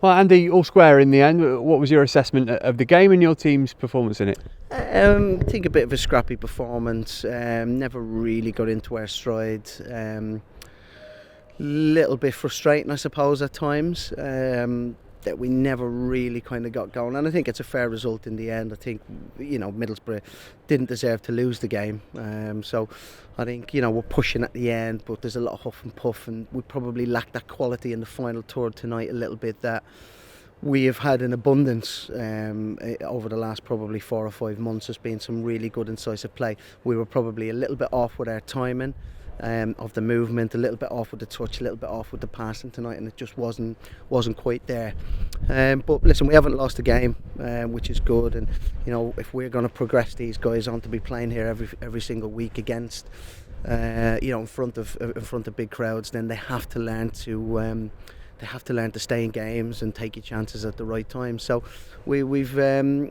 Well, Andy, all square in the end. What was your assessment of the game and your team's performance in it? I think a bit of a scrappy performance. Never really got into our stride. Little bit frustrating, I suppose, at times. That we never really kind of got going, and I think it's a fair result in the end. I think Middlesbrough didn't deserve to lose the game, so I think we're pushing at the end, but there's a lot of huff and puff, and we probably lacked that quality in the final third tonight a little bit that we have had in abundance over the last probably 4 or 5 months. There's been some really good incisive play. We were probably a little bit off with our timing of the movement, a little bit off with the touch, a little bit off with the passing tonight, and it just wasn't quite there. But listen, we haven't lost a game, which is good, and if we're going to progress these guys on to be playing here every single week against in front of big crowds, then they have to learn to stay in games and take your chances at the right time. So we've the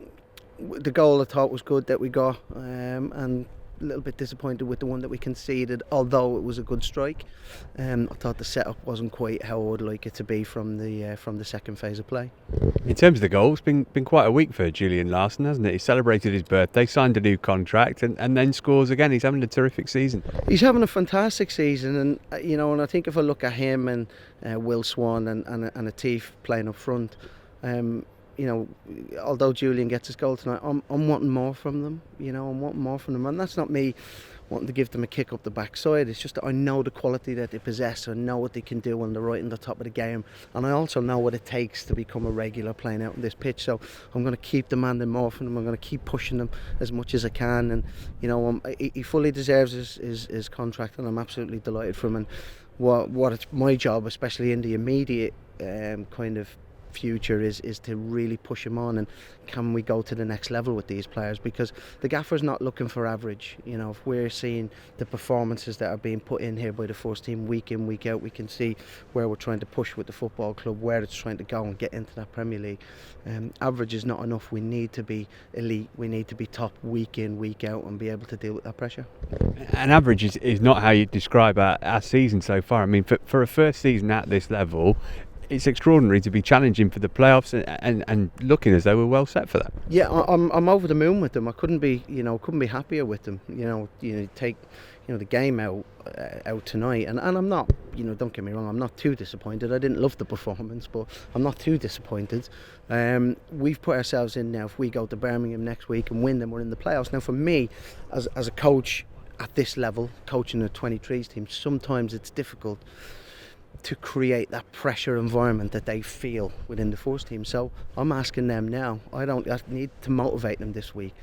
goal I thought was good that we got, and a little bit disappointed with the one that we conceded, although it was a good strike. I thought the setup wasn't quite how I would like it to be from the second phase of play. In terms of the goal, it's been quite a week for Julian Larson, hasn't it? He celebrated his birthday, signed a new contract, and then scores again. He's having a terrific season. He's having a fantastic season, and and I think if I look at him and Will Swan and Atif playing up front, although Julian gets his goal tonight, I'm wanting more from them. I'm wanting more from them, and that's not me wanting to give them a kick up the backside. It's just that I know the quality that they possess. I know what they can do when they're right in the top of the game, and I also know what it takes to become a regular playing out on this pitch. So I'm going to keep demanding more from them. I'm going to keep pushing them as much as I can, and he fully deserves his contract, and I'm absolutely delighted for him. And what it's my job, especially in the immediate kind of future, is to really push him on, and can we go to the next level with these players, because the gaffer's not looking for average. If we're seeing the performances that are being put in here by the first team week in week out, we can see where we're trying to push with the football club, where it's trying to go and get into that Premier League. Average is not enough. We need to be elite. We need to be top week in week out and be able to deal with that pressure. And average is not how you describe our season so far. I mean, for a first season at this level, it's extraordinary to be challenging for the playoffs and looking as though we're well set for that. Yeah, I'm over the moon with them. I couldn't be happier with them. Take the game out tonight, and I'm not. Don't get me wrong, I'm not too disappointed. I didn't love the performance, but I'm not too disappointed. We've put ourselves in now. If we go to Birmingham next week and win, then we're in the playoffs. Now, for me, as a coach at this level, coaching a 23s team, sometimes it's difficult to create that pressure environment that they feel within the first team. So I'm asking them now. I need to motivate them this week.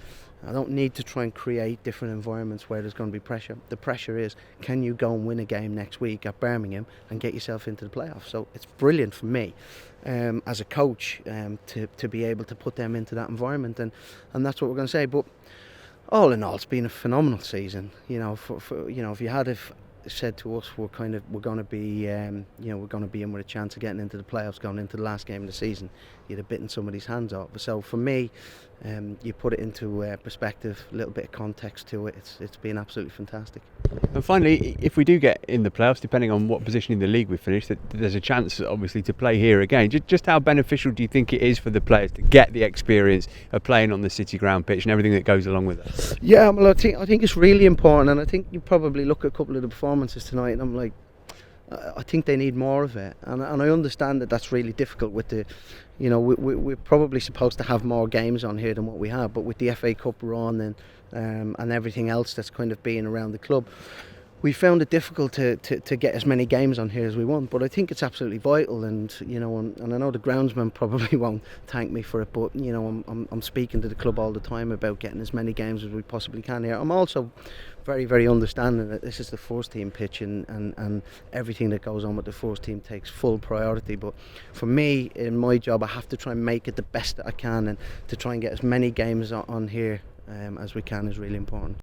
I don't need to try and create different environments where there's going to be pressure. The pressure is, can you go and win a game next week at Birmingham and get yourself into the playoffs? So it's brilliant for me as a coach to be able to put them into that environment, and that's what we're going to say. But all in all, it's been a phenomenal season. If you had said to us we're going to be in with a chance of getting into the playoffs going into the last game of the season, you'd have bitten somebody's hands off. So for me, you put it into perspective, a little bit of context to it, it's been absolutely fantastic. And finally, if we do get in the playoffs, depending on what position in the league we finish, there's a chance obviously to play here again. Just how beneficial do you think it is for the players to get the experience of playing on the City Ground pitch and everything that goes along with it? Yeah, well, I think it's really important, and I think you probably look at a couple of the performances tonight and I'm like, I think they need more of it, and I understand that that's really difficult with the, we're probably supposed to have more games on here than what we have, but with the FA Cup run and everything else that's kind of being around the club, we found it difficult to get as many games on here as we want. But I think it's absolutely vital, and and I know the groundsman probably won't thank me for it, but I'm speaking to the club all the time about getting as many games as we possibly can here. I'm also very, very understanding that this is the first team pitch, and everything that goes on with the first team takes full priority. But for me, in my job, I have to try and make it the best that I can, and to try and get as many games on here as we can is really important.